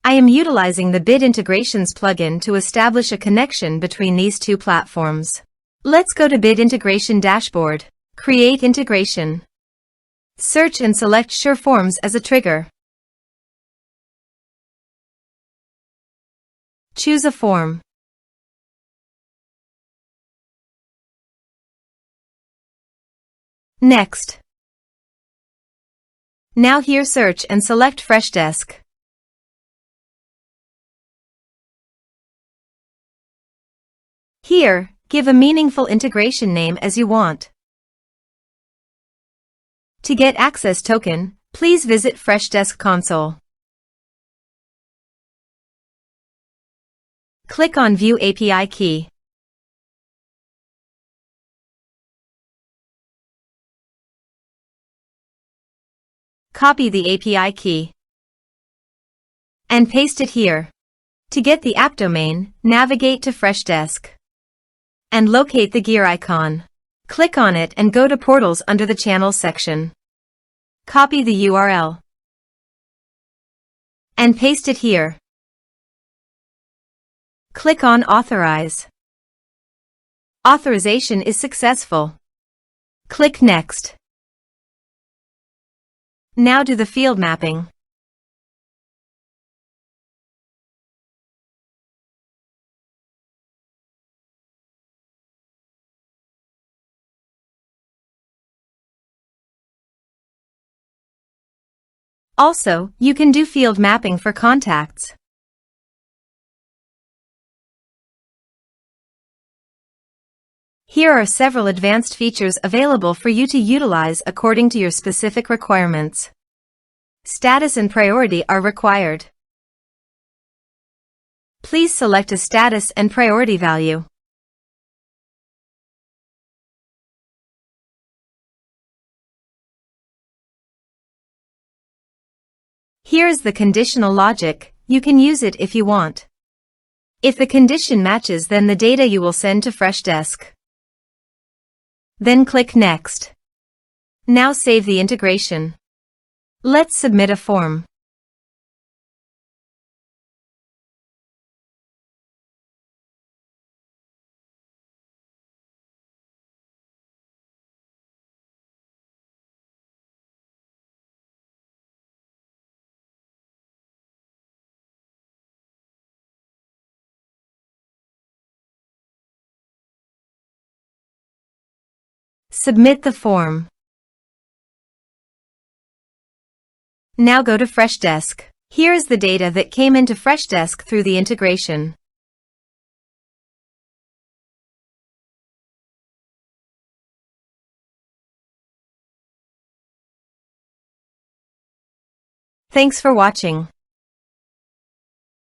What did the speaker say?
I am utilizing the Bit Integrations plugin to establish a connection between these two platforms. Let's go to Bit Integration Dashboard. Create integration. Search and select SureForms as a trigger. Choose a form. Next. Now here search and select Freshdesk. Here, give a meaningful integration name as you want. To get access token, please visit Freshdesk console. Click on View API key. Copy the API key and paste it here. To get the app domain, navigate to Freshdesk and locate the gear icon. Click on it and go to Portals under the Channels section. Copy the URL and paste it here. Click on Authorize. Authorization is successful. Click Next. Now do the field mapping. Also, you can do field mapping for contacts. Here are several advanced features available for you to utilize according to your specific requirements. Status and priority are required. Please select a status and priority value. Here is the conditional logic. You can use it if you want. If the condition matches, then the data you will send to Freshdesk. Then click Next. Now save the integration. Let's submit a form. Submit the form. Now go to Freshdesk. Here is the data that came into Freshdesk through the integration. Thanks for watching.